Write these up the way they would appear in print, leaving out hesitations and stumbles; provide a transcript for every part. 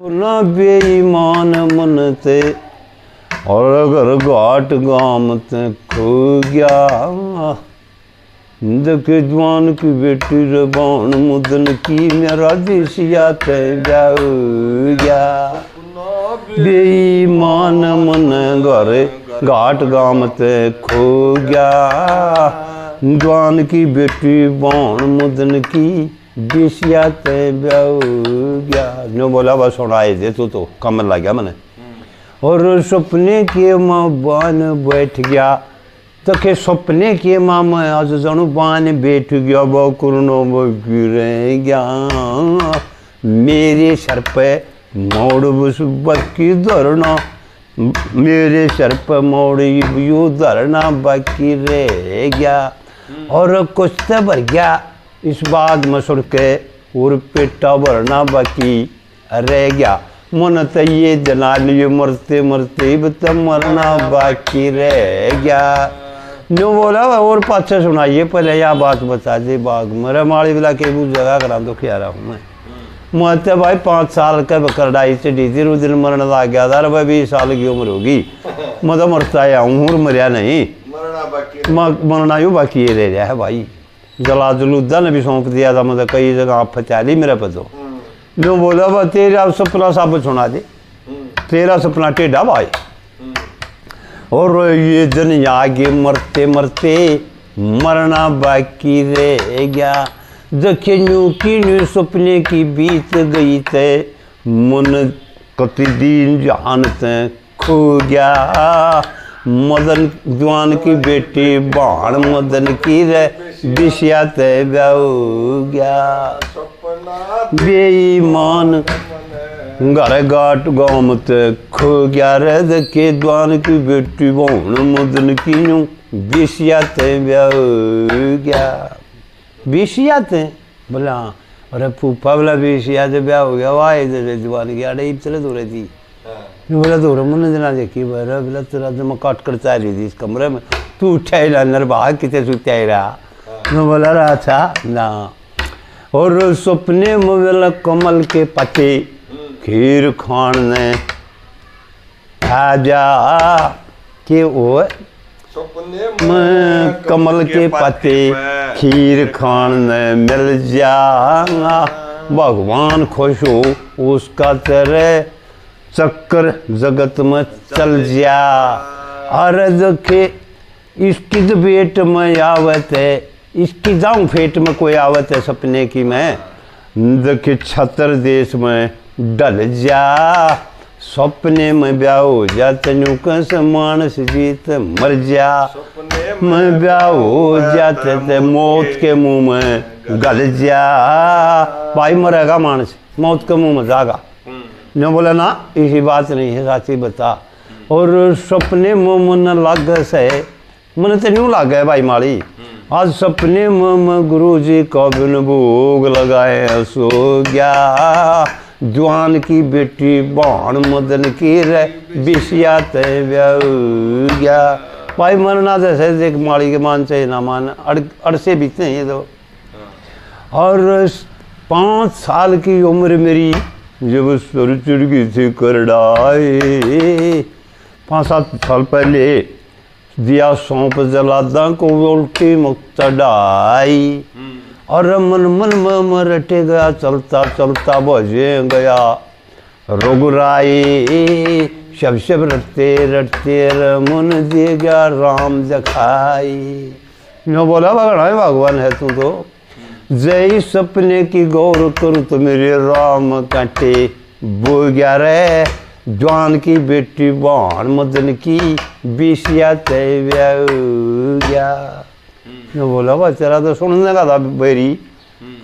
ना बेईमान मन ते और अगर घाट गाम ते खो गया देखे जवान की बेटी रबान मुदन की मेरा देसिया ते जाओ गया बेईमान मन घर घाट गाम ते खो गया जवान की बेटी बाण मुदन की देसिया ते जाओ गया। जो बोला बस सुनाए दे तो कम लग गया मैंने और सपने के माँ बान बैठ गया तो के सपने के माँ मैं आज जानू बान बैठ गया बकुरनो गिर गया मेरे सर पे मोड़ बस की धरना मेरे सर पे मोड़ यू धरना बाकी रह गया और कुछ तो भर गया इस बात में सुन के और पेटा भरना बाकी रह गया मन तो ये जना लिए मरते मरते तो मरना बाकी रह गया। जो बोला और पाछे सुनाइए पहले यह बात बता दे बाग मेरे माड़ी बिला के वो जगह करा तो क्या रहा हूँ मैं तो भाई 5 साल का करडाई से डीती उस दिन मरने लग गया था भाई 20 साल की उम्र होगी मैं तो मरता आया हूँ और मरिया नहीं मरना यूँ बाकी ये रह रहा है भाई। जला जलूदा ने भी सौंप दिया था मतलब कई जगह आप फचा ली मेरे पे तो जो बोला वह तेरा सपना सब सुना दे तेरा सपना टेढ़ा भाई और ये दिन आगे मरते मरते मरना बाकी रह गया देखे न्यू की न्यू सपने की बीत गई थे मन कति दिन जहान ते खो गया मदन जवान की बेटी बाण मदन की रे बिशिया ते हो गया बेईमान घर घाट गाँव ते खो गया रे देखे जवान की बेटी बाण मदन की न्यू बिशिया ते हो गया बिशिया ते बोला अरे फूफा बोला बिशिया से ब्याह हो गया वाह जवान की आड़े चले दूर थी बोला दूर मन जना देखी बोला बोला तेरा तो मैं काट कर चाह रही थी इस कमरे में तू उठा ही नर बाहर कितने सुत्या ही रहा मैं बोला रहा था ना और सपने में बोला कमल के पत्ते खीर खान ने आजा के वो मैं कमल के पत्ते खीर खान ने मिल जा भगवान खुश हो उसका तेरे चक्कर जगत में चल जा अरे देखे इसकी तो पेट में आवत है इसकी जाऊं फेट में कोई आवत है सपने की मैं देखे छतर देश में डल जा सपने में ब्याह हो जा तेनू कैसे मानस जीत मर जा मैं ब्याह हो जाते थे मौत के मुंह में गल जा भाई मरेगा मानस मौत के मुंह में जागा न बोला ना इसी बात नहीं है साथी बता और सपने में मन लाग से मन तो न्यू लाग है भाई माली आज सपने में गुरु जी का बिन भोग लगाए सो गया जवान की बेटी बाण मदन की रे बिशिया ते गया भाई मरना जैसे देख माली के मान चाहे ना मान अड़से बीते हैं ये तो और 5 साल की उम्र मेरी जब सर चढ़ गई थी करडाए 5-7 साल पहले दिया सौंप जलादा को उल्टी मुक्त डाई और मन मन में रटे गया चलता चलता भजे गया रघुराई शब शब रटते रटते मन दे गया राम दिखाई नो बोला भगवान है तू तो जय सपने की गौर करूँ तो मेरे राम कांटे बो गया रे जवान की बेटी बाण मदन की बिशिया ते गया नो बोला भाई तेरा तो सुनने का था बेरी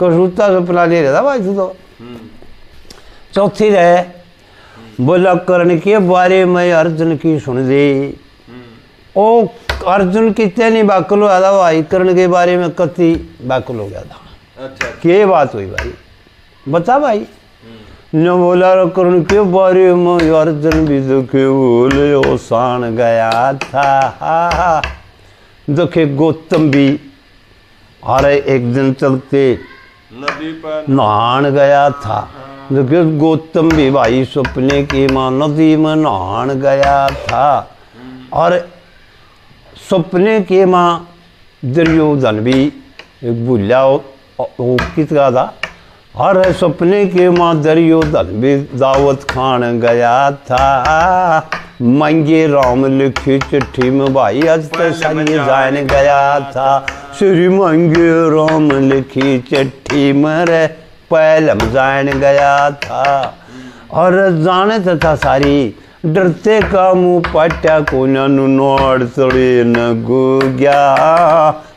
कसूता सपना ले रहा था भाई तू तो चौथी रहे बोला कर्ण के बारे में अर्जुन की सुन दे ओ अर्जुन कितने नहीं बाकुल हुआ था भाई कर्ण के बारे में कति बाकुल हो गया था अच्छा क्या बात हुई भाई बता भाई न बोला कर्ण के बारे में अर्जुन भी दुखे बोले ओ सान गया था दुखे गौतम भी अरे एक दिन चलते नदी पर नहान गया था गौतम भी भाई सपने की माँ नदी में नहान गया था और सपने के माँ दुर्योधन भी एक भूलिया वो किसका था और सपने के माँ दुर्योधन भी दावत खान गया था मंगे राम लिखी चिट्ठी में भाई आज सही जान गया था श्री मंगे राम लिखी चिट्ठी में रे पहलम जान गया था और जाने था सारी डरते का मुँह पाट्या को नोड़ तड़े न गो गया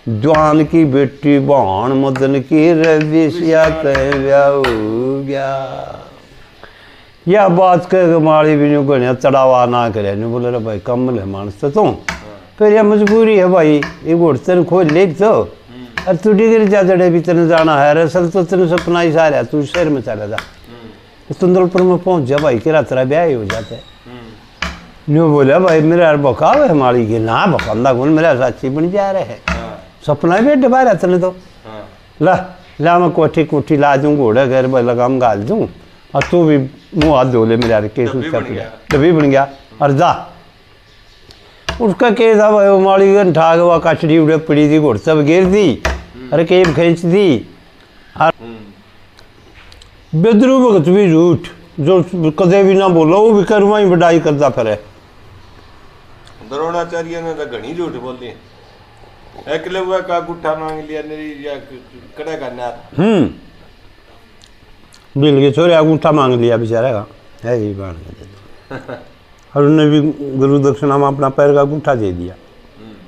जवान की बेटी बाण मदन की रविशिया कह हो गया यह बात कह माड़ी भी नहीं कहने चढ़ावा ना करे नहीं बोले रे भाई कमल है मानस तो तुम फिर यह मजबूरी है भाई ये घुड़तन खोल ले तो और तू डिग्री जा चढ़े भी तेने जाना है असल तो तेने सपना ही सारा तू शहर में चला जा तुंदलपुर में पहुंच जा भाई किरा तेरा ब्याह ही हो जाता है न्यू बोला भाई मेरे यार बकाव है माड़ी की ना बकंदा गुण मेरा साची बन जा रहे है सपना भी डबा रहा तेने तो ला मैं कोठी कोठी ला दूँ घोड़ा घर पर लगाम गाल दूँ और तू भी मुँह हाथ धो ले मेरे यार केस उसका तभी बन गया और जा उसका केस था भाई माड़ी गन ठाक हुआ कचड़ी उड़े पड़ी थी घोड़ सब गिर दी अरे केब खींच दी और बेदरू भगत भी झूठ जो कदे भी ना बोलो वो भी कर्मा ही बढ़ाई करता फिर द्रोणाचार्य ने तो घनी झूठ बोली एकले हुआ का गुट्ठा मांग लिया मेरी या कड़े का नार बिल के छोरे अंगूठा मांग लिया बेचारा का है ही बात और उन्होंने भी गुरु दक्षिणा में अपना पैर का अंगूठा दे दिया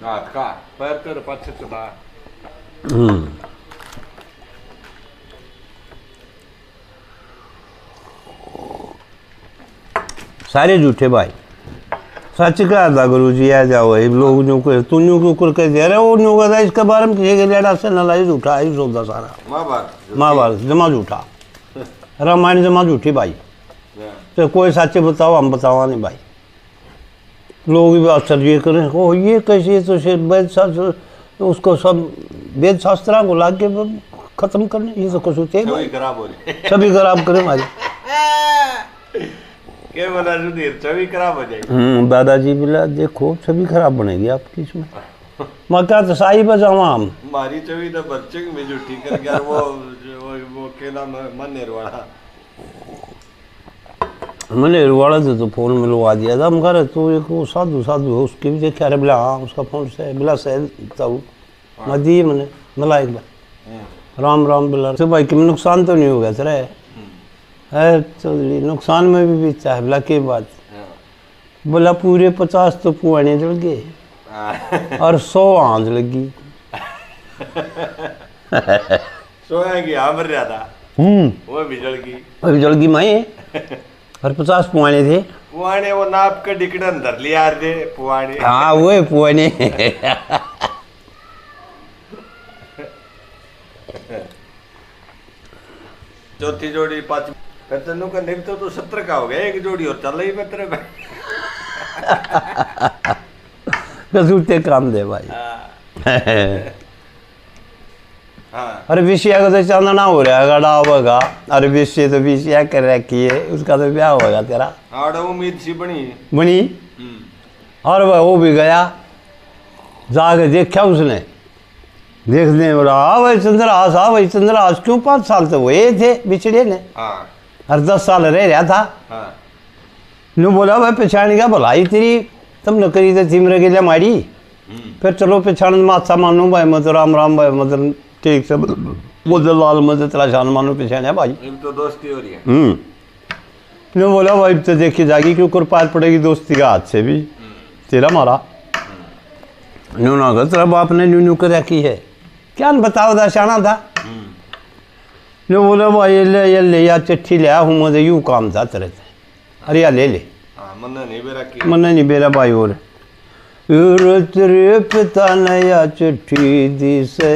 हाथ का पैर कर पाछे चला सारे झूठे भाई सच कहा था गुरु जी आ जाओ लोग न्यू कर तू न्यू क्यों कर कह दे रहे वो न्यू कहता इसके बारे में किसी के लेड़ा से नलाई झूठा ही सौदा सारा महाभारत जमा झूठा रामायण जमा झूठी भाई तो कोई सच बताओ हम बतावा नहीं भाई लोग भी आश्चर्य करें ओ ये कैसे तो वेद शास्त्र तो उसको सब वेद शास्त्रा को ला के खत्म करने ये तो कुछ होते सभी खराब करें हमारे के बोला छवि खराब हो जाएगी दादाजी बोला देखो छवि खराब बनेगी आपकी इसमें मैं क्या तो साई बजावा हम हमारी छवि तो बच्चे में झूठी कर गया वो के नाम मनेरवाड़ा मनेरवाड़ा से तो फोन मिलवा दिया था हम कह रहे तो एक वो साधु साधु है उसके भी देखा अरे बोला हाँ उसका फोन से बोला सैल तब मैं दिए मैंने मिला एक बार राम राम बोला तो भाई कि नुकसान तो नहीं हो गया तेरा है तो नुकसान में भी बीतता है बोला के बात बोला पूरे 50 तो पुआने जल गए और 100 आंध लगी सोएगी मर रहा था वो भी जल गई मैं और 50 पुआने थे पुआने वो नाप के डिकड़न धर लिया थे पुआने हाँ वो पुआने चौथी जोड़ी पांच तेनू का निक तो 70 का हो गया एक जोड़ी और चल रही मैं तेरे कसूरते काम दे भाई अरे विषया का तो चांदना हो रहा है गड़ा होगा अरे विषय तो विषया कर रखी है उसका तो ब्याह होगा तेरा उम्मीद सी बनी और वह वो भी गया जाके देखा उसने देखने बोला हाँ भाई चंद्रहास क्यों 5 साल तो वो थे बिछड़े ने और 10 साल रह रहा था नु बोला भाई पहचान क्या भलाई तेरी तुमने करी तो थी मेरे के लिए मारी फिर चलो पहचान माथा मानो भाई मत राम राम भाई मतलब ठीक से लाल मत तेरा जान मानो पहचान है भाई तो दोस्ती हो रही है नु बोला भाई तो देखी जाएगी क्यों कर पार पड़ेगी दोस्ती का हाथ से भी तेरा मारा न्यू ना कर तेरा बाप ने न्यू कर रखी है क्या बताओ दर्शाना था नो बोला भाई ये ले या चिट्ठी ले हूँ मुझे यूँ काम था तेरे से अरे या ले मन नहीं बेरा भाई और तेरे पिता ने या चिट्ठी दी से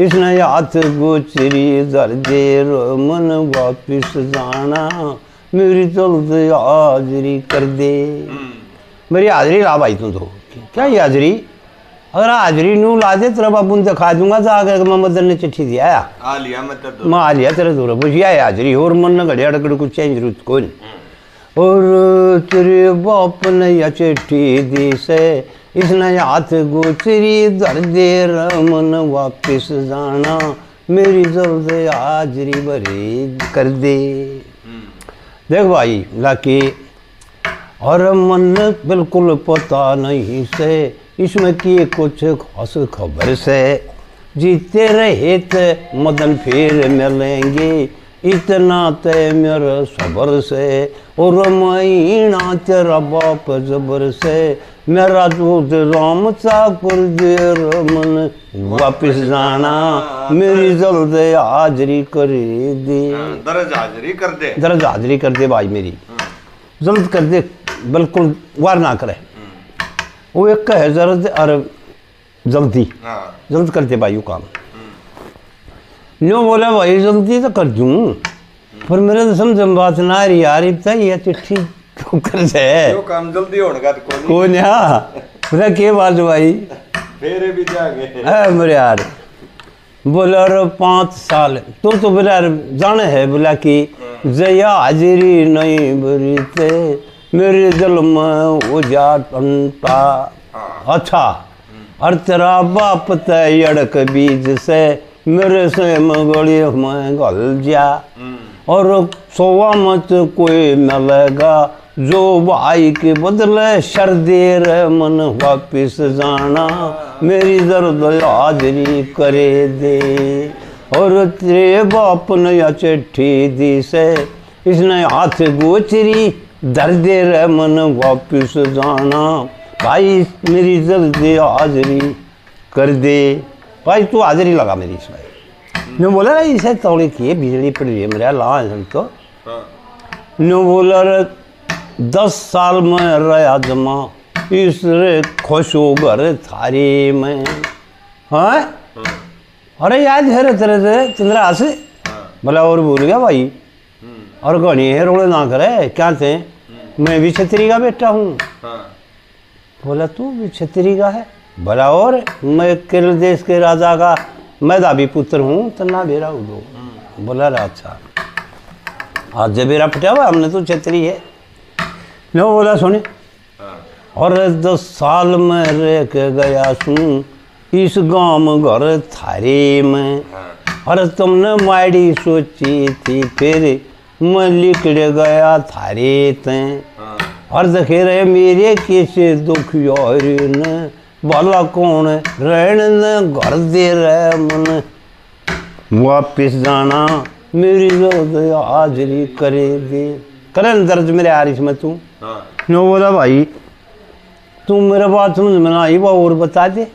इसने हाथ गोचरी दर दे मन वापिस जाना मेरी जल्द हाजरी कर दे मेरी हाजरी ला भाई तू तो क्या हाजरी अगर हाजरी नू ला दे तेरा बाबू ने दिखा दूंगा तो आगे मैं मदन ने चिट्ठी दिया आ लिया मैं तेरे मैं आ लिया तेरे दूर बुझिया है हाजरी और मन न घड़िया डकड़ कुछ चेंज जरूरत कोई नहीं। और तेरे बाप ने या चिट्ठी दी से इसने हाथ गोचरी धर दे रमन वापिस जाना मेरी जल्द हाजरी भरी कर दे। देख भाई लाकी और मन बिल्कुल पता नहीं से इसमें किए कुछ खास खबर से जीते रहे थे मदन फिर मिलेंगे इतना तय मेरा सबर से और महीना तेरा बाप जबर से मेरा दूध राम चाकुर दे रमन वापिस जाना मेरी जल्द हाजरी कर दे। दर्ज हाजरी कर दे, दर्ज हाजरी कर दे भाई मेरी जल्द कर दे बिल्कुल वार ना करे। वो एक है जरूरत और जल्दी जल्द कर दे भाई वो काम। नो बोला भाई जल्दी तो कर दूँ पर मेरे तो समझ में बात ना आ रही यार इतना ये चिट्ठी क्यों कर दे यो काम जल्दी होगा तो कौन यहाँ बोला के बात भाई फेरे भी जाएंगे है मेरे यार। बोला रे 5 साल तो बोला जाने है बोला कि जया हाजिरी नहीं भरी थे मेरे दिल में हो जा टंटा। अच्छा और तेरा बाप तय अड़क बीज से मेरे से मगड़ी में गल जा और सोवा मत कोई मिलेगा जो भाई के बदले शर दे रे मन वापिस जाना मेरी दर्द हाजरी करे दे। और तेरे बाप ने या चिट्ठी दी से इसने हाथ गोचरी धर दे रे मन वापिस जाना भाई मेरी जल्दी हाजरी कर दे। भाई तू हाजरी लगा मेरी इसमें। नो बोला रे इसे तौड़ी किए बिजली पड़ रही है मेरा ला तो नो बोला रे 10 साल में रहा जमा इस रे खुश हो घर थारी में। हाँ अरे याद है रे तेरे से चंद्रा से बोला और भूल गया भाई और घनी है रोड़े ना करे क्या थे मैं भी छतरी का बेटा हूँ। बोला तू भी छतरी का है भला और मैं केरल देश के राजा का मैं दाबी पुत्र हूँ तना बेरा उदो। बोला अच्छा आज जब बेरा फटा हुआ हमने तो छतरी है नो बोला सुने और 10 साल में रह के गया सुन इस गांव में घर थारे में और तुमने माड़ी सोची थी फिर मैं लिख गया थारे ते और देखे रहे मेरे कैसे दुख यार न भला कौन रहन न घर दे रहे मन वापिस जाना मेरी जल्द हाजरी करे दे। करें दर्ज मेरे यार इसमें तू नो बोला भाई तू मेरा बात समझ में ना आई वो और बता दे।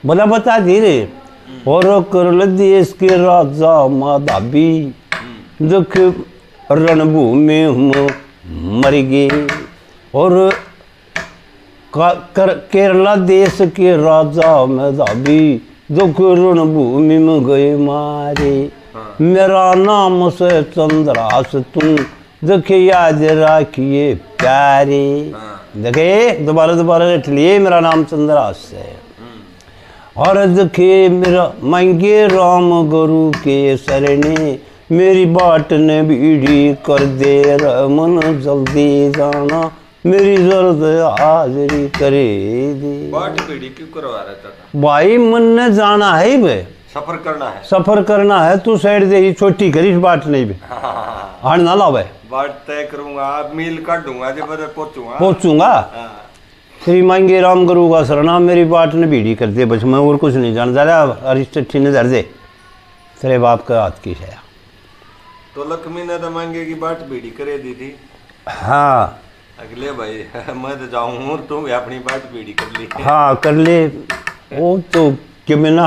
बोला बता दे रे और कर देश के राजा माधाबी दुख रणभूमि मर गए और केरला देश के राजा माधाबी दुख रणभूमि में गए मारे मेरा नाम से चंद्रास तुम देखे याद रखिए प्यारे। देखे दोबारा रट लिए मेरा नाम चंद्रास है और देखे मेरा मंगे राम गुरु के शरणे मेरी बाट ने बीड़ी कर दे रमन जल्दी जाना मेरी जरूरत हाजरी करे दे। बाट बीड़ी क्यों करवा रहा था भाई मन ने जाना है बे सफर करना है तू साइड दे ही छोटी करीस बाट नहीं बे हाड़ ना लावे बाट तय करूंगा मील काटूंगा जब पहुंचूंगा श्री मांगे राम गुरु का सरनाम मेरी बाट ने बीड़ी कर दे बस मैं और कुछ नहीं जान जा अरिष्ठी ने धर दे तेरे बाप का हाथ की है तो लक्ष्मी ने तो मांगे की बाट बीड़ी करे दी थी। हाँ अगले भाई मैं तो जाऊँ और तू भी अपनी बाट बीड़ी कर ली। हाँ कर ले वो तो क्यों में ना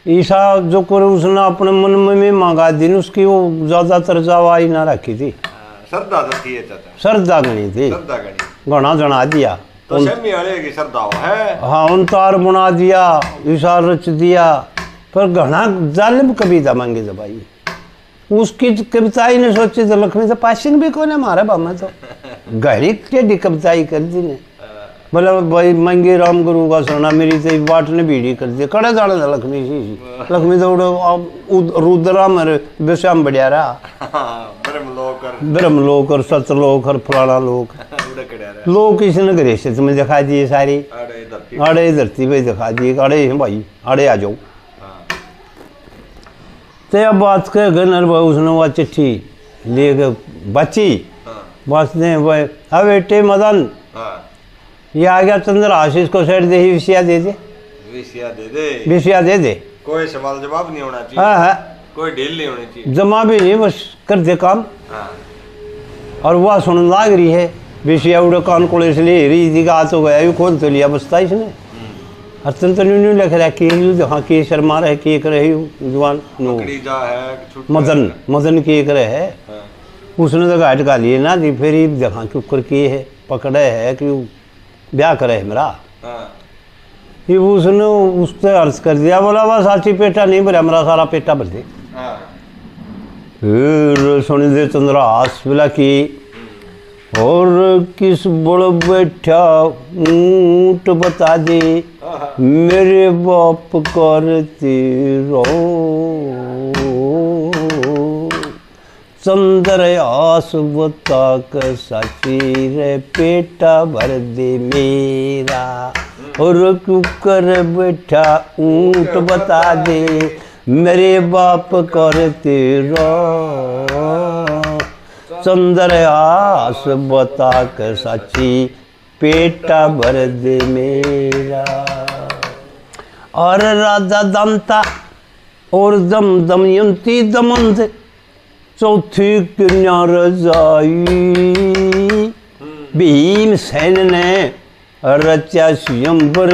ईसा जो कर उसने अपने मन में मांगा दी उसकी वो ज्यादातर जवाई ना रखी थी श्रद्धा तो थी श्रद्धा गणी थी घना जना दिया तो की श्रद्धा है। हाँ उन तार बना दिया ईसा रच दिया पर घना जालिम कविता मांगे थे भाई उसकी कविताई ने सोची तो लक्ष्मी से पासिंग भी कौन है हमारा बाबा तो गहरी टेढ़ी कविताई कर दी ने बोला भाई मंगे राम गुरु का सोना मेरी तो बाट ने भीड़ी कर दी कड़े जाने था लक्ष्मी सी लक्ष्मी तो रुद्रा मेरे विश्वाम बढ़िया रहा ब्रह्मलोक और सतलोक और फलाना लोक लोग इसने घरे से तुम्हें दिखा दिए सारी अड़े धरती पे दिखा दिए अड़े भाई अड़े आ जाओ तो अब बात कर गनर भाई उसने वह चिट्ठी ले गए बची बस ने भाई अब बेटे मदन ये आ गया चंद्र आशीष को सेट दे ही विषया दे दे विषया दे दे कोई सवाल जवाब नहीं होना चाहिए हाँ हाँ कोई ढील नहीं होनी चाहिए जमा भी नहीं बस कर दे काम और वह सुन लाग रही है विषया उड़े कान को इसलिए रही थी का तो गया भी खोल तो लिया बसता इसने अर्तन तो नहीं लिख रहा कि हाँ के शर्मा रहे के करे जवान नो मदन मदन के करे है उसने तो गाइड का लिए ना जी फिर देखा कि ऊपर के है पकड़े है कि ब्याह करे है मेरा ये उसने उससे अर्ज कर दिया बोला वह साची पेटा नहीं भरा मेरा सारा पेटा भर दे फिर सुनी दे चंद्रा आस बोला कि और किस बड़ बैठा ऊंट बता दे मेरे बाप करते रो चंद्र आस बता कर साची रे पेटा भर दे मेरा और कुकर बैठा ऊंट बता दे मेरे बाप करते रो चंद्र आस बता कर साची पेटा भर दे मेरा और राधा दंता और दम दमयंती दमंत चौथी कन्या रजाई भीमसेन ने रचा स्वयंवर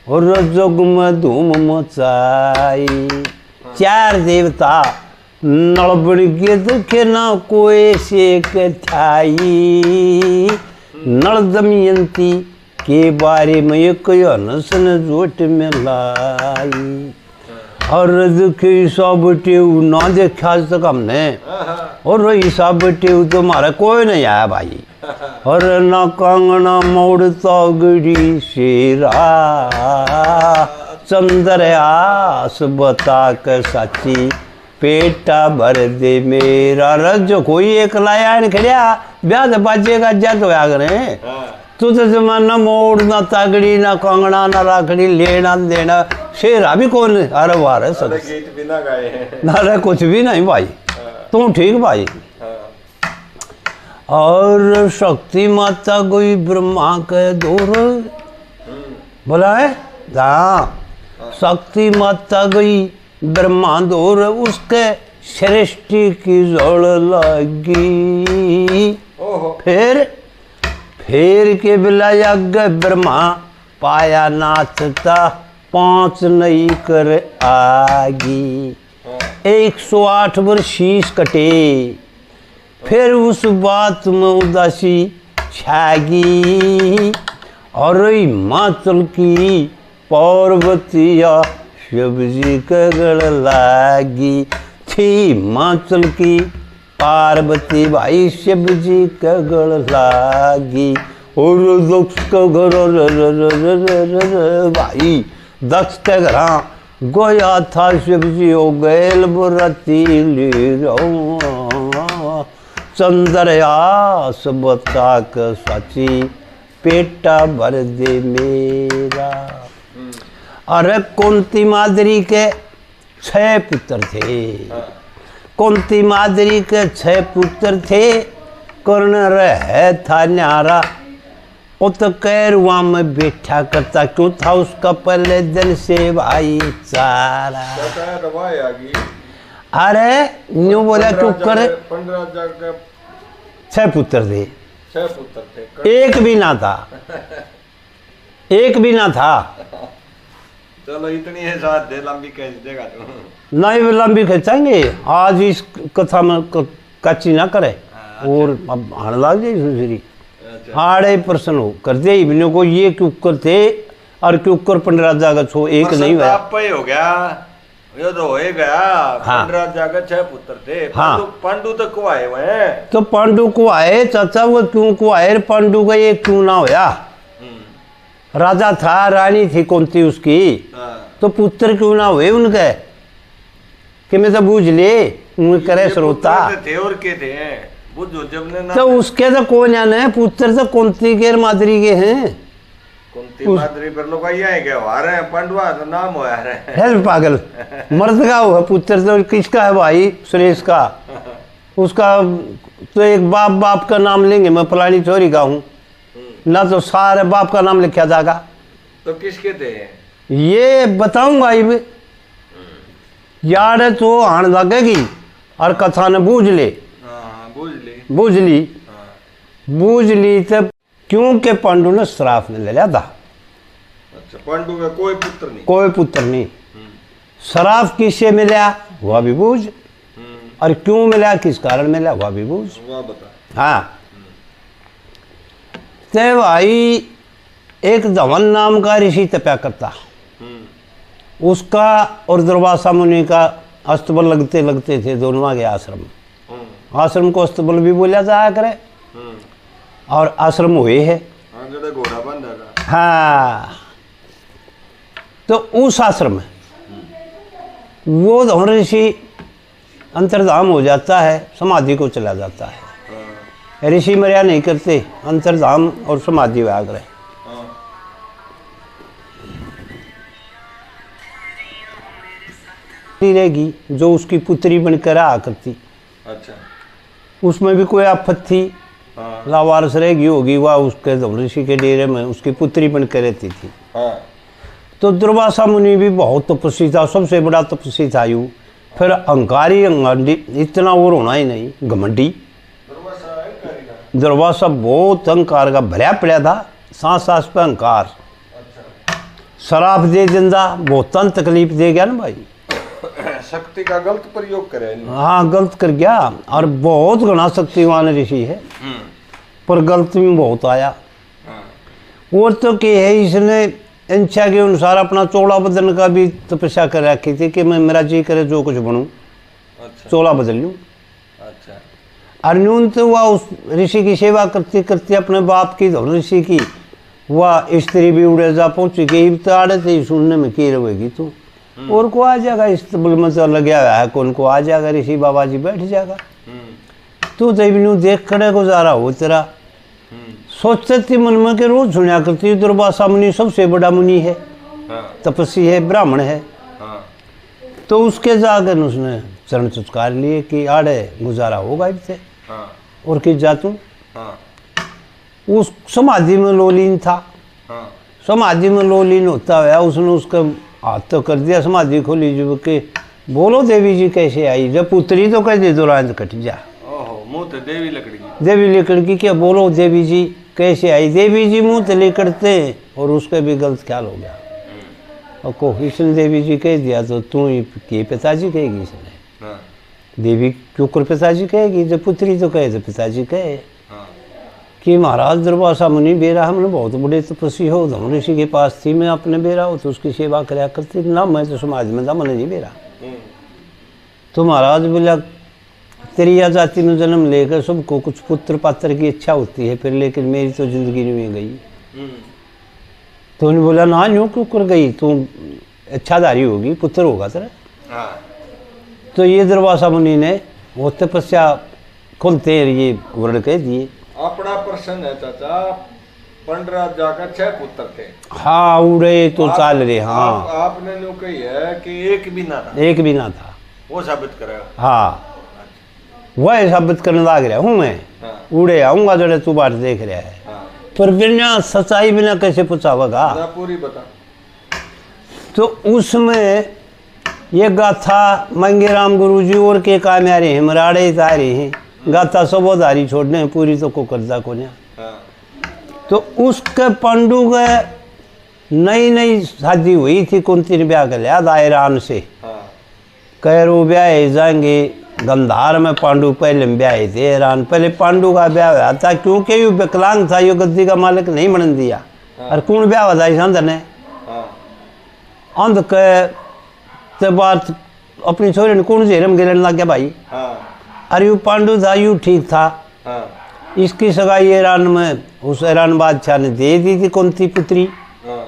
और रजोग में धूम मचाई चार देवता नड़बड़ के दुखे ना कोई शेक थाई नल दमयंती के बारे में एक नसन जोट में लाई और दुख सब टेव ना देखा आज तक हमने और वही सब टेव तो हमारा कोई नहीं आया भाई और न कंगना मोड़ता गड़ी शेरा चंद्र आस बता कर साची पेटा भर दे मेरा रज कोई एक लाया नहीं खड़िया ब्याह बाजे का जज होया करे तू तो जमाना मोड़ ना तागड़ी ना कंगना ना राखड़ी लेना देना शेरा भी कौन अरे वार है सब ना कुछ भी नहीं भाई तू ठीक भाई और शक्ति माता कोई ब्रह्मा के दूर बोला है हाँ शक्ति माता गई ब्रह्मा दूर उसके सृष्टि की जोड़ लगी फिर के बिला यज्ञ ब्रह्मा पाया नाचता 5 नई कर आगी 108 वर्ष शीश कटे फिर उस बात में उदासी छागी और हिमाचल की पार्वतिया शिव जी के गड़ लागी थी हिमाचल की पार्वती भाई शिव जी के गड़ लागी और दक्ष का घर भाई दक्ष के घर गोया था शिव जी हो गैल बुरती ले चंद्र आस बता कर साची पेटा भर दे मेरा। अरे कुंती मादरी के 6 पुत्र थे कुंती मादरी के 6 पुत्र थे कर्ण रह था न्यारा वो तो कैरवा में बैठा करता क्यों था उसका पहले दिन से भाई चारा। अरे न्यू बोला क्यों करे 6 पुत्र थे 6 पुत्र थे एक भी ना था एक भी ना था। चलो इतनी है साथ दे लंबी खींच देगा तू नहीं लंबी खींचेंगे आज इस कथा में कच्ची ना करे और अब हाड़ लाग जाए दूसरी हाड़े प्रश्न हो कर दे इबनों को ये क्यों थे और क्यों पंडराजा का छो एक नहीं हुआ हो गया ये तो हो गया। हाँ। पंडराजा के 6 पुत्र थे। हाँ। पांडु तक को आए हुए तो पांडु को आए चाचा वो क्यों को आए पांडु का ये क्यों ना होया राजा था, रानी थी कुंती उसकी, तो पुत्र क्यों ना हुए उनके, कि मैं तो बूझ ले उनके करे श्रोता थे और के थे बुझो जब ने ना, तो उसके तो कौन जाने, पुत्र तो कुंती के मादरी के हैं। कुंती मादरी पर लोग आए क्या आ रहे हैं, पांडवा तो नाम हो रहे हैं। है पागल, मर्द का हुआ पुत्र तो किसका है भाई, सुरेश का, उसका तो एक बाप बाप का नाम लेंगे, मैं फलानी छोरी का हूँ ना, तो सारे बाप का नाम लिखा जाएगा। तो किसके थे ये बताऊंगा ये यार, तो आन लगेगी और कथा ने बूझ ले, बूझ ली तब, क्योंकि पांडु ने श्राप ने ले लिया था। अच्छा, पांडु का कोई पुत्र नहीं, कोई पुत्र नहीं। श्राप किससे मिला वह भी बूझ, और क्यों मिला, किस कारण मिला वह भी बूझ। वह बता। हाँ, ते भाई एक धवन नाम का ऋषि तपया करता, उसका और दुर्वासा मुनि का अस्तबल लगते लगते थे दोनों के आश्रम। आश्रम को अस्तबल भी बोला जाया करे, और आश्रम हुए है। घोड़ा बंधा था। हाँ, तो उस आश्रम में वो धवन ऋषि अंतर्धाम हो जाता है, समाधि को चला जाता है। ऋषि मर्या नहीं करते, अंतर्धाम और समाधि व्याग्र है। रहेगी जो उसकी पुत्री बनकर आ करती। अच्छा, उसमें भी कोई आफत थी, लावारस रहेगी होगी, वह उसके धवन ऋषि के डेरे में उसकी पुत्री बनकर रहती थी। तो दुर्वासा मुनि भी बहुत तपस्वी था, सबसे बड़ा तपस्वी था यू। फिर अहंकारी अंगारी इतना और होना ही नहीं, घमंडी दुर्वासा बहुत अहंकार का भरा पड़ा था, सांस सांस पे अहंकार। शराब दे दिंदा, बहुत तकलीफ दे गया ना भाई, शक्ति का गलत प्रयोग करे। हाँ, गलत कर गया, और बहुत घना शक्तिवान ऋषि है, पर गलत में बहुत आया। और तो क्या है, इसने इच्छा के अनुसार अपना चोला बदलने का भी तपस्या कर रखी थी, कि मैं मेरा जी करे जो कुछ बनूं। अच्छा। चोला बदल लूं। अच्छा। अर्जुन तो वह उस ऋषि की सेवा करते करते अपने बाप की धवन ऋषि की वह स्त्री भी उड़े जा पहुंची गई, तो आड़े थे सुनने में की रहेगी तू, और को आ जाएगा, इस में तो लगे हुआ है, कौन को आ जाएगा, ऋषि बाबा जी बैठ जाएगा, तू तो देख खड़े गुजारा हो तेरा। सोचते थी मन में के रोज सुना करती, दुर्वासा मुनि सबसे बड़ा मुनि है, तपस्वी है, ब्राह्मण है। तो उसके जाकर उसने चरण चुचकार लिए कि आड़े गुजारा होगा इससे, और किस जातू। उस समाधि में लोलीन था, समाधि में लोलीन होता हुआ उसने उसका हाथ तो कर दिया, समाधि खोली जो के बोलो देवी जी कैसे आई, जब पुत्री तो कह दे दुरांत कट जा। मुँह तो देवी लकड़ी, देवी लकड़ी क्या बोलो देवी जी कैसे आई, देवी जी मुँह तले करते, और उसका भी गलत ख्याल हो गया। और को इसने देवी जी कह दिया तो तू के पिताजी कहेगी, इसने देवी क्यों कर पिताजी कहेगी, जब पुत्री तो कहे तो पिताजी कहे। कि महाराज दुर्वासा मुनि बेरा, हमने बहुत बड़े तपस्वी हो, धवन ऋषि के पास थी, मैं अपने बेरा हो तो उसकी सेवा कराया करती ना, मैं तो समाज में था, मैंने नहीं बेरा। तो महाराज बोला तेरी या जाति में जन्म लेकर सबको कुछ पुत्र पात्र की इच्छा होती है फिर, लेकिन मेरी तो जिंदगी में गई। तो उन्होंने बोला ना यूँ क्यों कर गई, तू इच्छाधारी होगी, पुत्र होगा तेरा। तो ये दुर्वासा मुनि ने वो तपस्या खुलते ये वर्ण कह दिए। अपना प्रश्न है चाचा, 15 जाकर 6 पुत्र थे। हाँ, उड़े तो चाल रहे। हाँ, आपने नो कही है कि एक भी ना था, एक भी ना था, वो साबित करेगा। हाँ, वह साबित करने लग रहा हूँ मैं। उड़े आऊंगा जो तू बात देख रहा है, पर बिना सच्चाई बिना कैसे पूछावेगा, पूरी बता। तो उसमें ये गाथा मंगे राम गुरु जी और के काम आ रहे हैं, मराड़े आ रहे हैं, गाथा सबोधारी छोड़ने हैं, पूरी तो को करदा को नहीं। तो उसके पांडु के नई नई शादी हुई थी, कुंती ने ब्याह कर लिया था ईरान से। कह रो ब्याह जाएंगे गंधार में, पांडु पहले ब्याह थे ईरान, पहले पांडु का ब्याह हुआ था, क्योंकि ये विकलांग था, ये गद्दी का मालिक नहीं बन दिया। और कौन ब्याह हुआ था इस अंध ने, अंध के बात अपनी छोरी ने कौन जेरम गिरने लग गया भाई। अरे यू पांडु था, यू ठीक था। इसकी सगाई ईरान में उस ईरान बादशाह ने दे दी थी कुंती पुत्री, हाँ।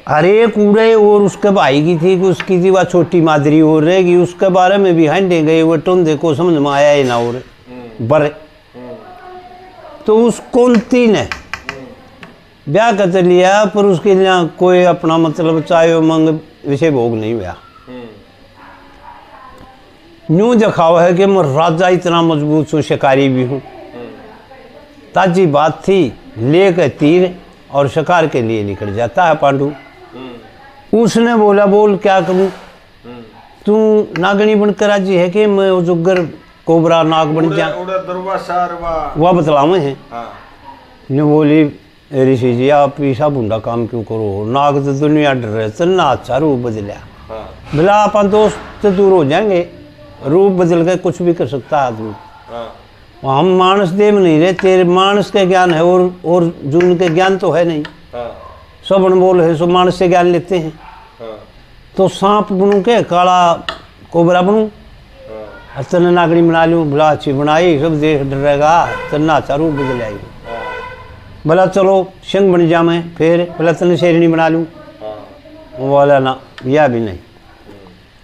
अरे कूड़े और उसके भाई की थी कि उसकी थी वह छोटी मादरी हो रहेगी, उसके बारे में भी हंडे गए वो टोंदे को समझ में आया ही ना और बड़े। तो उस कुंती ने ब्याह कर लिया, पर उसके लिए कोई अपना मतलब चाहे मंग विषय भोग नहीं हुआ। न्यू दिखावा है कि मैं राजा इतना मजबूत हूँ, शिकारी भी हूँ। ताजी बात थी, लेकर तीर और शिकार के लिए निकल जाता है पांडु। उसने बोला बोल क्या करूं, तू नागनी बनकर राजी है कि मैं जुगर कोबरा नाग बन जा? वह बतलावे हैं। ने बोली ऋषि जी आप ऐसा बुंडा काम क्यों करो, नाग तो दुनिया डर रहे, चलना अच्छा रूप बदलिया। भला आप दोस्त दूर हो जाएंगे, रूप बदल के कुछ भी कर सकता है आदमी। हम मानस देव नहीं रहे, तेरे मानस के ज्ञान है और जून के ज्ञान तो है नहीं। सबन बोल है सो मानस से ज्ञान लेते हैं। तो सांप बनू के काला कोबरा बनू, तन नागनी बना लूँ, भला अच्छी बनाई, सब देख डरेगा, तना अच्छा रूप बदल आई। भला चलो सिंह बन जा मैं, फिर भला तन शेरनी बना लूँ, बोला ना यह भी नहीं।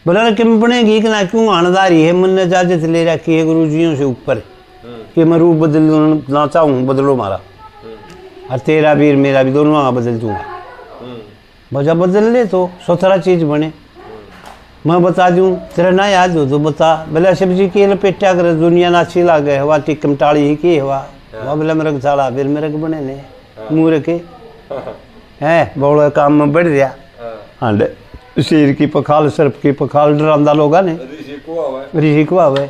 बोला किम बनेगी कि ना, क्यों आनदारी है, मन ने इजाजत ले रखी है गुरुजियों से ऊपर कि मैं रूप बदलना चाहूँ, बदलो मारा, और तेरा भी मेरा भी दोनों वहाँ बदल दूँगा। बजा बदल ले तो सोतरा चीज़ बने। मैं बता दूँ तेरा ना याद हो तो बता, भला सब्जी के लपेटा कर दुनिया नाची ला गए हवा, टिकम टाड़ी ही की हवा, वह बोला मेरे साला फिर मेरे को बने ने मुँह रखे है बोलो काम में बढ़ गया। हाँ शेर की पखाल, सर्प की पखाल, डरांदा लोगा ने ऋषि को आवे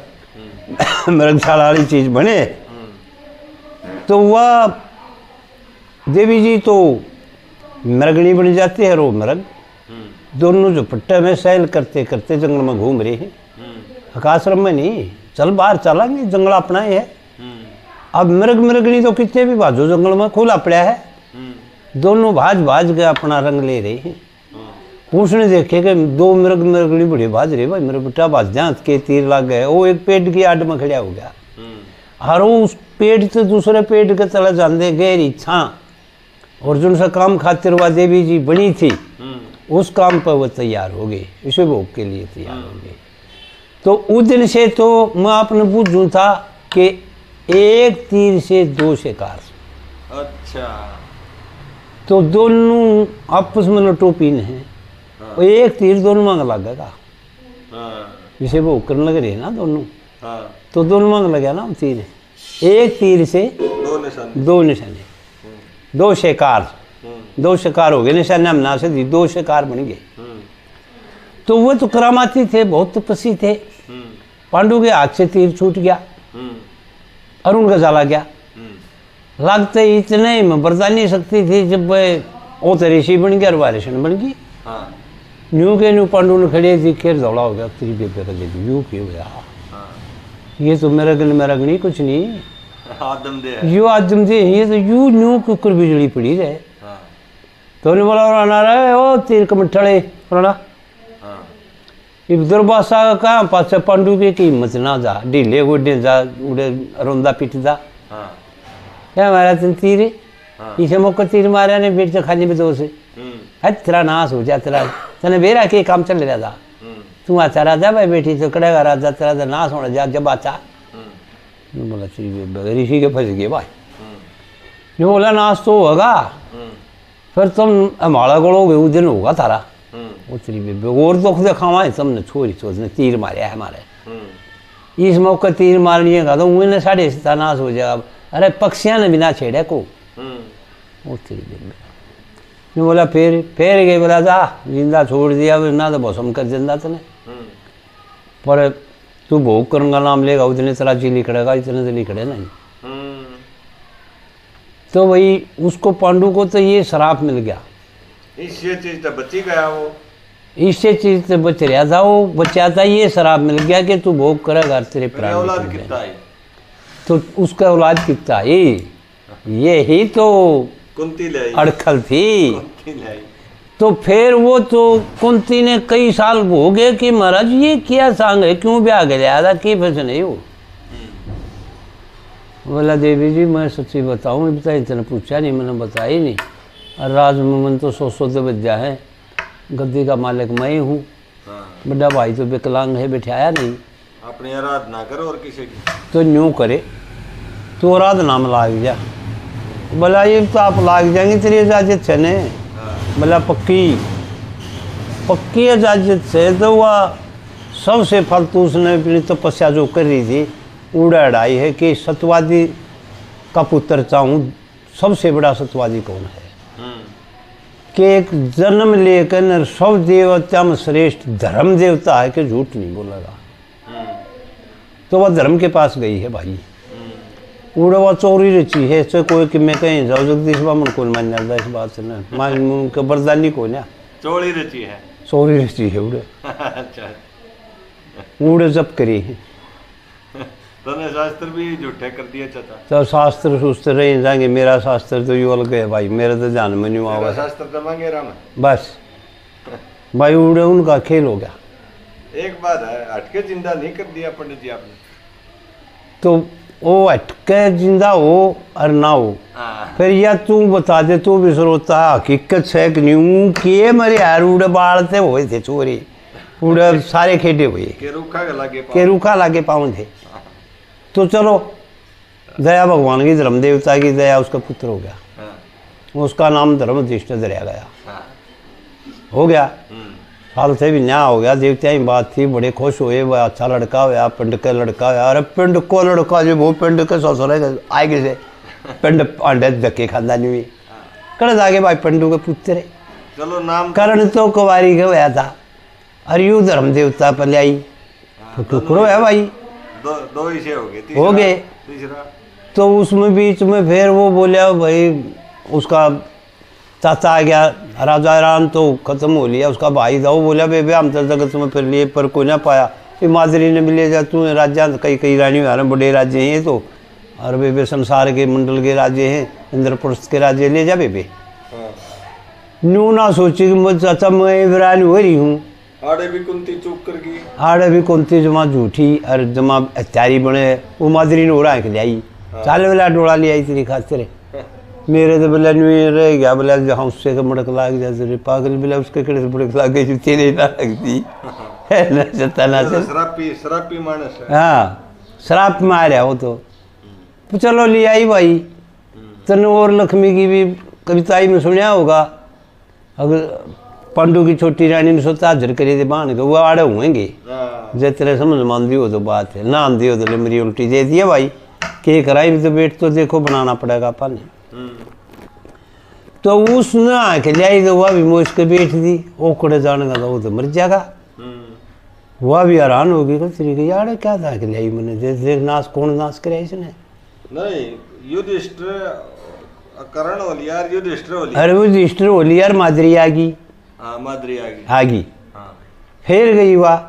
मेरे साला वाली चीज़ बने। तो वह देवी जी तो मृगणी बन जाती है, रो मृग। दोनों जो पट्टे में सैल करते करते जंगल में घूम रहे हैं, आकाश्रम में नहीं, चल बाहर चलेंगे, जंगल अपना ही है। अब मृगणी तो कितने भी भाजो जंगल में खुला पड़ा है, दोनों भाज के अपना रंग ले रहे हैं। उसने देखे कि दो मृगणी बड़े भाज रहे, भाई मेरे बेटा भाज जा के तीर लग गए। वो एक पेड़ की आड़ में खड़ा हो गया, और उस पेड़ से दूसरे पेड़ के तले जाते गहरी छा, और जो उनसे काम खातिर वह देवी जी बनी थी उस काम पर वो तैयार हो गई, इसे भोग के लिए तैयार हो गई। तो उस दिन से तो मैं आपने पूछूं था कि एक तीर से दो शिकार। अच्छा। तो दोनों आपस में लटोपीन है, और एक तीर दोनों मांग लगेगा, जिसे भोग करने लग रहे ना दोनों। तो दोनों मांग लगे ना तीर, एक तीर से दो निशाने, दो शिकार, दो शिकार हो गए, निशाना मना से दी, दो शिकार बन गए। तो वो तो करामाती थे, बहुत तपस्वी थे। पांडु के हाथ से तीर छूट गया, अरुण का जाला गया। लगते इतने में बरदानी शक्ति थी, जब वो तो ऋषि बन गया और वारिशन बन गई। न्यू के न्यू पांडु ने खड़े थी, खेर दौड़ा हो गया, तेरी बेबे का दे दी, यूँ क्यों गया, ये तो मेरा नहीं कुछ नहीं, आदम दे, यू आदम दे, ये तो यू न्यू कुकर बिजली पड़ी रहे। तो उन्हें बोला राना रहे ओ तीर कमठड़े राना, इधर बासा कहाँ पास पांडु की हिम्मत ना जा, ढीले गोडे जा उड़े रोंदा पिटदा, क्या मारा तुम तीर, इसे मौका तीर मारा ने बेट खाने में दो से, है तेरा नाश हो जा, तेरा तने बेरा के काम चल रहा था, तू अच्छा राजा भाई बेटी तो कड़ेगा राजा, तेरा तो नाश होना जा जब अच्छा। बोला ऋषि के फंस गए भाई, जो बोला नाश तो होगा, फिर तुम हमारा गड़ोगे उस दिन होगा तारा, उतरी बेबे और दुख दिखावा है तुमने, छोरी सोचने तीर मारे है हमारे, इस मौके तीर मारनी का तो उन्हें साढ़े से नाश हो जाएगा। अरे पक्षियां ने बिना छेड़े को, उतरी बेबे ने बोला फिर गए, बोला जा जिंदा छोड़ दिया ना तो भौसम कर जिंदा तने, पर तू भोग करूंगा नाम लेगा उतने तेरा जी लिखड़ेगा, इतने से लिखड़े नहीं। तो वही उसको पांडु को तो ये शराप मिल गया, इससे चीज तो बची गया, वो इससे चीज से बच रहा था, वो बचा था, ये शराब मिल गया कि तू भोग करेगा तेरे प्राण। औलाद कितना है? तो उसका औलाद कितना ये ही तो कुंती लाई, अड़खल थी। कुंती लाई। तो फिर वो तो कुंती ने कई साल भोगे कि महाराज ये क्या सांग है, क्यों ब्याह गया था, कि फंस नहीं हो। बोला देवी जी मैं सच्ची बताऊँ, इतना पूछा नहीं, मैंने बताया नहीं, और राजमोहन तो 100 बजा है, गद्दी का मालिक मैं ही हूँ। हाँ। बड़ा भाई तो विकलांग है, बिठाया नहीं। अपनी आराधना करो और किसी की। तो न्यू करे तो आराधना में लाग जा। बोला ये तो आप लाग जाएंगे तेरी इजाजत से ने। बोला पक्की इजाजत से। तो वह सबसे फालतू उसने अपनी तपस्या जो कर रही थी उड़ा अड़ाई है कि सत्यवादी का पुत्र चाहूँ। सबसे बड़ा सत्यवादी कौन है कि एक जन्म लेकर सब देवता में श्रेष्ठ धर्म देवता है कि झूठ नहीं बोलेगा। तो वह धर्म के पास गई है भाई। उड़ा वह चोरी रची है तो कोई कि मैं कहीं जाओ जगदीश बामन कौन मान जाता इस बात से ना मान उनका बरदानी को ना चोरी रची है, चोरी रची है उड़े। अच्छा उड़े जब करी है तने शास्त्र भी झूठे कर दिए चाचा। तो शास्त्र सुस्त्र रह जाएंगे। मेरा शास्त्र तो यू अलग है भाई, मेरा तो जान में नहीं तेरा आवा। शास्त्र तो मांगे राम। बस भाई उड़े उनका खेल हो गया। एक बात है, हटके जिंदा नहीं कर दिया पंडित जी आपने। तो वो हटके जिंदा हो और ना हो फिर या तू बता दे, तू भी श्रोता हकीकत है कि नहीं कि मेरे यार उड़े बाल थे हुए थे चोरी उड़े सारे खेडे हुए के रूखा लागे पाँव थे। तो चलो दया भगवान की धर्म देवता की दया उसका पुत्र हो गया। उसका नाम धर्मधिष्ठ धराया गया। हो गया साल से भी न्याय हो गया। देवता की बात थी, बड़े खुश हुए। वह अच्छा लड़का हुआ, पिंड का लड़का हुआ। अरे पिंड को लड़का जो वो पिंड के ससुर आगे से पिंड अंडे धक्के खादा नहीं हुई कड़ जाके भाई पिंडू के पुत्र है। चलो नाम करण तो कुंवारी के हुआ था और यू धर्म देवता पर ले आई तो टुकड़ो है भाई। दो ही से हो गए। तीसरा तो उसमें बीच में फिर वो बोलिया भाई उसका चाचा आ गया राजा राम तो खत्म हो लिया। उसका भाई था वो बोला बेबे हम तो जगत में फिर लिए पर कोई ना पाया। फिर मादरी ने मिले जा तू राजा कई रानी आ रहे बड़े राज्य हैं तो और बेबे संसार के मंडल के राज्य हैं इंद्रप्रस्थ के राज्य ले जा बेबे। न्यू ना सोची कि मुझे चाचा मैं वीरानी हो रही हूँ। आड़े भी कुंती चुप कर गई। आड़े भी कुंती जमा झूठी और जमा हत्यारी बने। वो मादरी ने उड़ा के ले आई। चाल वाला डोला ले आई तेरी खातिर। मेरे तो बोला न्यू रह गया। बोला जहाँ उससे का मड़क लाग जाए तेरे पागल। बोला उसके कड़े से मड़क लाग गई तेरे ना लगती है ना सताना से शराबी मानस है। हाँ शराब मारा वो तो चलो ले आई भाई। तन और लक्ष्मी की भी कविताई में सुना होगा। अगर पांडु की छोटी रानी ने सोचा हाजिर करे थे बाण के वो आड़े हुएंगे जे तेरे समझ मान दियो तो बात है ना दियो तो मेरी उल्टी दे दिया भाई के कराई भी तो बेट तो देखो बनाना पड़ेगा अपन। तो उसने आके लाई तो वह भी मोश के बैठ दी ओकड़े जाने का वो तो मर जाएगा। वह भी हैरान होगी कि तेरी के यार क्या था कि लाई मैंने देख नाश कौन नाश करे इसने नहीं युधिष्ठिर करण हो लिया युधिष्ठिर हो लिया। अरे वो युधिष्ठिर हो लिया यार मादरी आ गई। हाँ मादरी आ गई। हाँ। फिर गई वह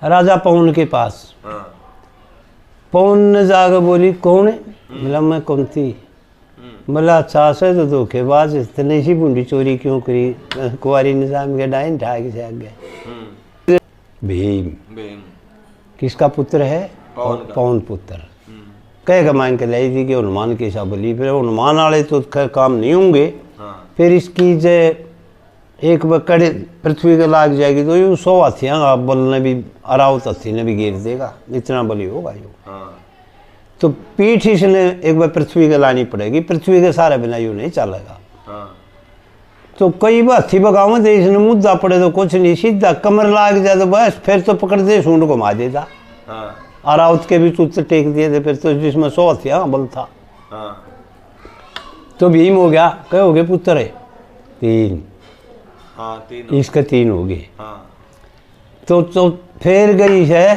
राजा पवन के पास। पवन ने जाकर बोली कौन है। बोला मैं कुंती। बोला अच्छा से तो धोखेबाज इतने सी बूंदी चोरी क्यों करी। कुंवारी निजाम के डाइन ढाक से आ गए। भीम किसका पुत्र है। पवन पुत्र कह मांग के लाई थी कि हनुमान के हिसाब बोली। फिर हनुमान वाले तो खैर काम नहीं होंगे। फिर इसकी जो एक बकड़े पृथ्वी के लाग जाएगी तो यूँ 100 हाथियाँ बल ने भी अरावत हाथी ने भी घेर देगा इतना बली होगा यूँ। तो पीठ इसने एक बार पृथ्वी के लानी पड़ेगी। पृथ्वी के सारे बिना यूँ नहीं चलेगा। तो कई बार हाथी बगाव दे इसने मुद्दा पड़े तो कुछ नहीं सीधा कमर लाग जाए तो बस फिर तो पकड़ दे सूंड घुमा देता। अरावत के भी तुझसे टेक दिए थे फिर तो जिसमें 100 हाथियाँ बल था। तो भीम हो गया कहे हो गए पुत्र है 3। तीन इसका 3 हो गए। तो फिर गई है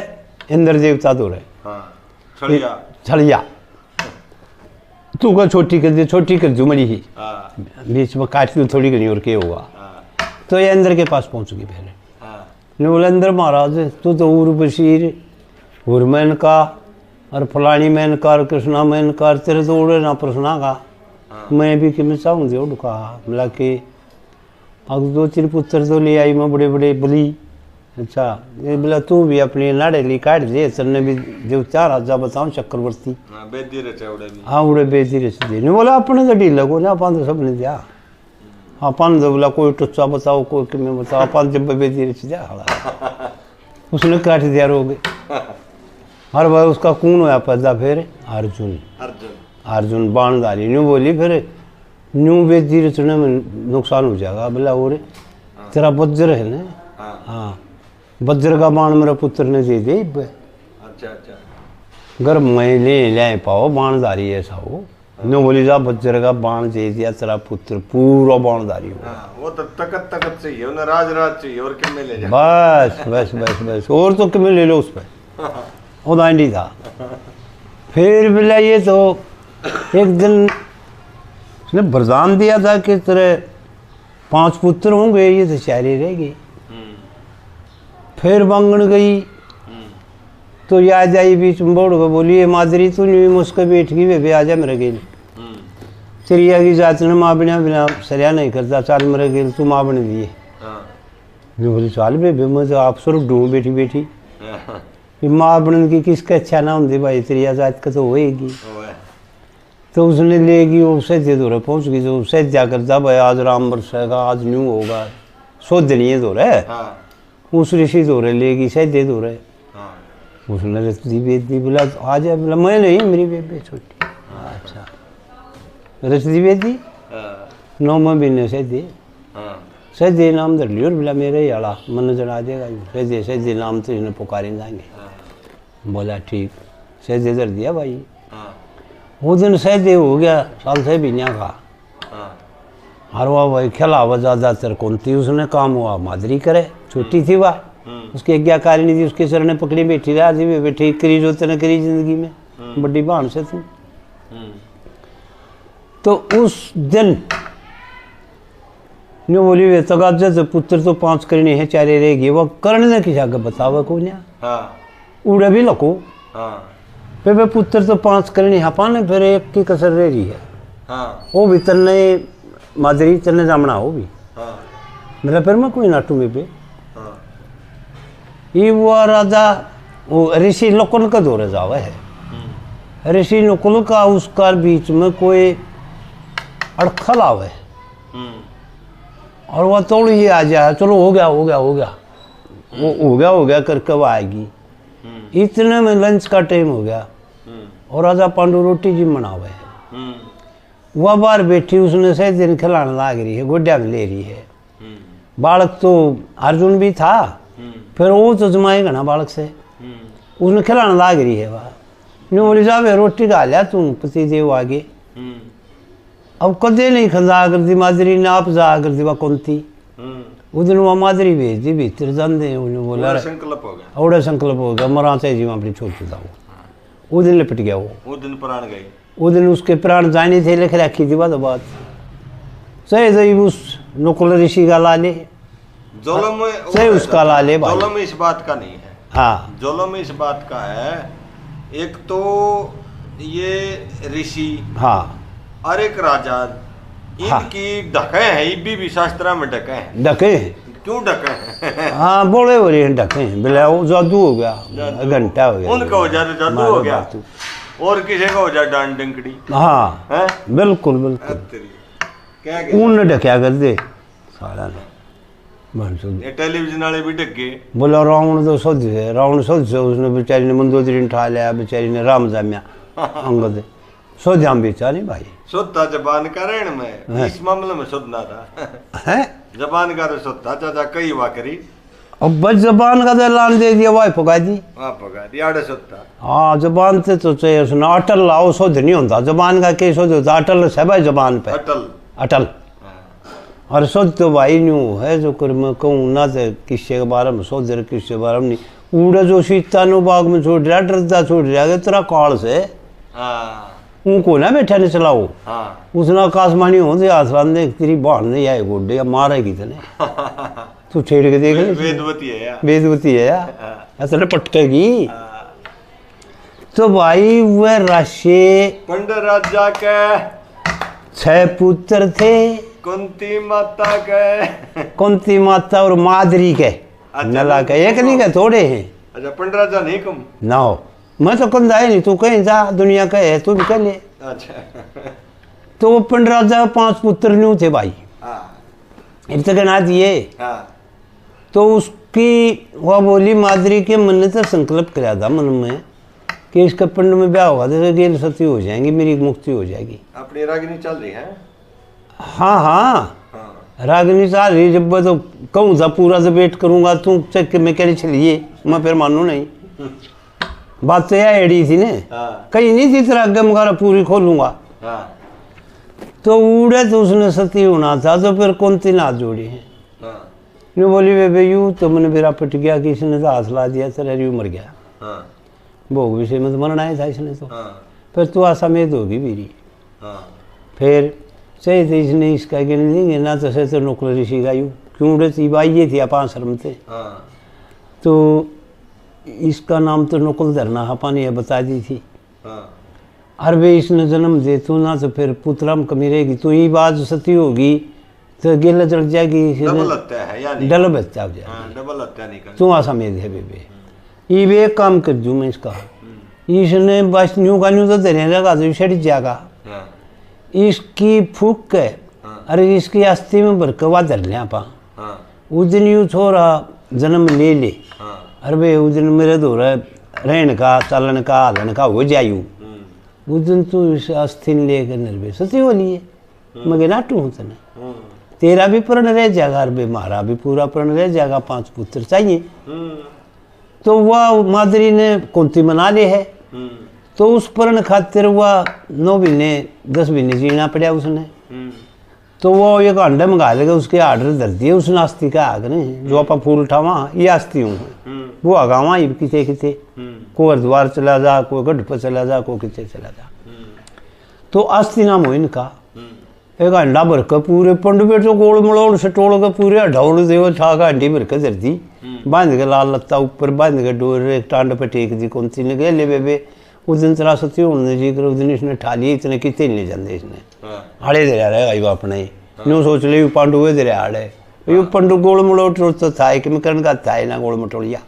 इंद्र देवता तो रहे छड़िया तू का छोटी कर दे छोटी कर दू मरी ही बीच में काट दू थोड़ी कहीं और के होगा। तो ये इंद्र के पास पहुंच गई पहले। ने बोला इंद्र महाराज तू तो उर्वशीर उर्मैन का और फलानी मैन का और कृष्णा मैन का तेरे तो उड़े ना प्रश्ना का मैं भी कि मैं चाहूँ दे कहा बोला कि अब 2-3 पुत्र तो ले आई मैं बड़े बड़े बली अच्छा ये बोला तू भी अपनी नाड़ेली काट दे तेने भी जो 4,000 बताऊं चक्रवर्ती हाँ बेदी रे चौड़े भी हाँ उड़े बेदी रे दे नहीं बोला अपने तो ढील लगो ना अपन तो सबने दिया हाँ अपन तो बोला कोई टुच्चा बताओ कोई किमें बताओ अपन जब बेदी रे दिया हाला उसने काट दिया रोगे हर बार उसका कौन होया पैदा फिर अर्जुन अर्जुन अर्जुन बाणधारी न्यू बोली फिर न्यू बेदी रे चुने में नुकसान हो जाएगा बोला और तेरा वज्र है ना हाँ वज्र का बाण मेरा पुत्र ने दे दे अच्छा अच्छा अगर मैं ले पाओ बाणधारी ऐसा हो न्यू बोली जा वज्र का बाण दे दिया तेरा पुत्र पूरा बाणधारी हो हाँ, वो तो तकत चाहिए उन्हें राज चाहिए और किमें ले जा बस बस बस बस और तो किमें ले लो उस पर वो दांडी था फिर बोला ये तो एक दिन उसने वरदान दिया था कि तेरे 5 पुत्र होंगे ये तो चारी रहेगी फिर बंगन गई तो याद आई बीच में बोड़ को बोली मादरी तू नहीं मुझको बैठ गई वे आ जा मेरे गेल चिड़िया की जात ने माँ बिना बिना सरिया नहीं करता चाल मेरे गेल तू माँ बन दिए जो बोली चाल बेबे मैं तो आप स्वरूप ढूंढ बैठी बैठी माँ बनने की किसका अच्छा ना होती भाई चिड़िया जात का तो होएगी तो उसने लेगी वो सैद्य दौरे पहुँच गई तो सैद्या करता भाई आज राम बरसेगा आज न्यू होगा सोधनीय दौरे उस ऋषि दौरे लेगी सैद्य दौरे उसने रचती बेदी बोला आ जाए बोला मैं नहीं मेरी बेबे छोटी अच्छा रचती बेदी 9वें महीने सैद्य नाम धर लियो बोला मेरे ही आला मन जना देगा सैद्य नाम तो इन्हें पुकारे जाएंगे बोला ठीक सैद्य धर दिया भाई वो दिन सैद्य हो गया साल से भी नहीं खा हर हुआ भाई खिलावा ज़्यादातर कौन थी उसने काम हुआ मादरी करे छोटी थी वह उसकी आज्ञाकारिणी थी उसके सर ने पकड़ी बैठी रहा थी वे बैठी करी जो तेने करी जिंदगी में बड़ी बहन से तू तो उस दिन न्यू बोली वे तगाजे तो पुत्र तो 5 करने हैं 4 रहेगी वो करने ने किसा का बतावा को उड़े भी लको वे पुत्र तो 5 करने हाँ पाने फिर एक की कसर रह रही है वो भी तन्ने मादरी तन्ने जामना हो भी मेरा फिर मैं कोई नाटू में पे ये वो राजा वो ऋषि नकुल का दौरे जावा है ऋषि नकुल का उसका बीच में कोई अड़खल आवे और वह थोड़ी ही आ जाए चलो हो गया हो गया हो गया वो हो गया करके वो आएगी इतने में लंच का टाइम हो गया और राजा पांडु रोटी जी मनावे है वह बाहर बैठी उसने सही दिन खिलाने लाग रही है गोड्या में ले रही है बालक तो अर्जुन भी था फिर वो तो जमाएगा ना बालक से उसने खिलाने लाग रही है वह न्यू बोली साहब रोटी खा लिया तुम पति देव आगे अब कदे नहीं खंदा कर दी मादरी ने आप जा कर दी वह कौन थी उस दिन वह मादरी भेज दी भीतर जाने उन्हें बोला संकल्प हो गया औड़ा संकल्प हो गया मरा चाहिए जी वहाँ अपनी छोड़ चुका वो दिन लिपट गया वो दिन प्राण गए वो दिन उसके प्राण जाने थे लिख रखी थी बात सही सही उस नकुल ऋषि का लाले सही उसका लाले जोलम इस बात का नहीं है हाँ जोलम इस बात का है एक तो ये ऋषि हाँ और एक राजा इनकी ढके हैं ये भी शास्त्र में ढके हैं ढके क्यों ढके हैं हाँ बोले हो रही हैं ढके बोले वो जादू हो गया घंटा हो गया उनका हो जाए जादू हो गया और किसी का हो जाए डांड डंकड़ी हाँ बिल्कुल बिल्कुल क्या ऊन ढकिया कर दे सारा ने टेलीविजन वाले भी ढक गए बोला रावण तो शुद्ध है रावण शुद्ध से उसने बेचारी ने मंदोदरी उठा लिया बेचारी ने राम जाम्या अंगद शुद्ध हम बेचारी भाई शुद्ध जबान का रण में इस मामले में शुद्ध ना था है जबान का शुद्ध था चाचा कई वाकरी अब बस जबान का तो ऐलान दे दिया वाई पका दी पका दी आड़े शुद्ध था हाँ जबान से तो चाहिए सुना अटल लाओ शुद्ध नहीं होता जबान का केस शुद्ध होता अटल है भाई जबान पे अटल और शुद्ध तो भाई न्यू है जो कर मैं कहूँ ना तो किसी के बारे में शुद्ध किसी के बारे में नहीं उड़ा जो सीता नो बाग में छोड़ रहा डरता छोड़ रहा तेरा काल से उनको ना बैठा ने चलाओ उसने आकाशवाणी हो दे आसमान देख तेरी बहन नहीं आए गोड्डे या मारेगी तने तू छेड़ के देख ले वेदवती है यार ऐसा पटकेगी तो भाई वह राशि पंड राजा के 6 पुत्र थे कुंती माता के कुंती माता और मादरी के न ला के एक नहीं के थोड़े हैं। अच्छा 15 नहीं कम ना हो, मैं तो कंधा है नहीं, तू कहीं जा दुनिया का है तू भी कह ले। अच्छा तो वो 15 5 पुत्र न्यू थे भाई, इतने ना दिए। तो उसकी वह बोली मादरी के मन ने तो संकल्प कराया था मन में कि इसका पिंड में ब्याह होगा तो गेल सती हो जाएंगी, मेरी मुक्ति हो जाएगी। अपनी रागिनी चल रही है। हाँ हाँ रागिनी चल रही, जब मैं तो कहूँ था पूरा तो वेट करूँगा तू चेक में कह चलिए, मैं फिर मानू नहीं। बात तो यह एड़ी थी ने, कहीं नहीं थी तेरा आगे मगारा पूरी खोलूंगा। तो उड़े तो उसने सती होना था, तो फिर कौन सी नाथ जोड़ी है। यूँ बोली बेबे यूँ तो मैंने मेरा पट गया कि इसने तो हाथ ला दिया, तेरा यूँ मर गया। भोग विषय में तो मरना ही था इसने तो। फिर तू असमेत होगी मेरी। फिर सही थे इसने इसका गिन देंगे ना, तो सही तो नौकर ऋषि का यूँ क्यों उड़े थी भाई ये थी आप शर्म थे। तो इसका नाम तो नकुल धरना हापानी है बता दी थी। और वे इसने जन्म दे तू ना, तो फिर पुत्रम कमी रहेगी, तो ये बात सती होगी तो गिल चढ़ जाएगी, डबल हत्या हो जाएगी। तू असमेत है बेबे, ये भी एक काम कर दूँ मैं इसका, इसने बस न्यू का न्यू तो धरे लगा तो छड़ जाएगा, इसकी फूक के अरे इसकी अस्थि में बरकवा धर लिया पा। उस दिन यूँ छोरा जन्म ले ले, अरे भाई उस दिन मेरे दौर रहन का चलन का हलन का हो जायू, उस दिन तू इस अस्थि लेकर निर्भय सती हो लिए, मगे नाटू हूँ तेने, तेरा भी प्रण रह जाएगा, अरे मारा भी पूरा प्रण रह जाएगा, 5 पुत्र चाहिए। तो वह मादरी ने कुंती मना ली है, तो उस प्रण खातिर वह 9 महीने 10 महीने जीना पड़ा उसने। तो वो एक अंडा मंगा लेगा, उसके आर्डर धर दिए उसने अस्थि का आग ने, जो आप फूल उठावा ये अस्थि हूँ वो आगावा ही किते किते, को हरिद्वार चला जा, कोई गढ़ पर चला जा, को किते चला जा। तो अस्थि नाम हो इनका। एक अंडा भर कर पूरे पंड बेटो गोल मड़ोड़ से टोड़ के पूरे ढोल देव छा का अंडी भर कर धर दी, बांध के लाल लत्ता ऊपर बांध के डोर एक टांड पे टेक दी, कौन सी ने गए ले बेबे उस दिन तेरा सती होने जी कर, उस दिन इसने ठा लिए, इतने कितने नहीं जाते इसने आड़े दे रहा है अपने यूँ सोच ले पांडु दे रहा आड़े, यू पंडु गोल मटोड़ तो था कि मैं करण का था ना गोल मटोड़िया।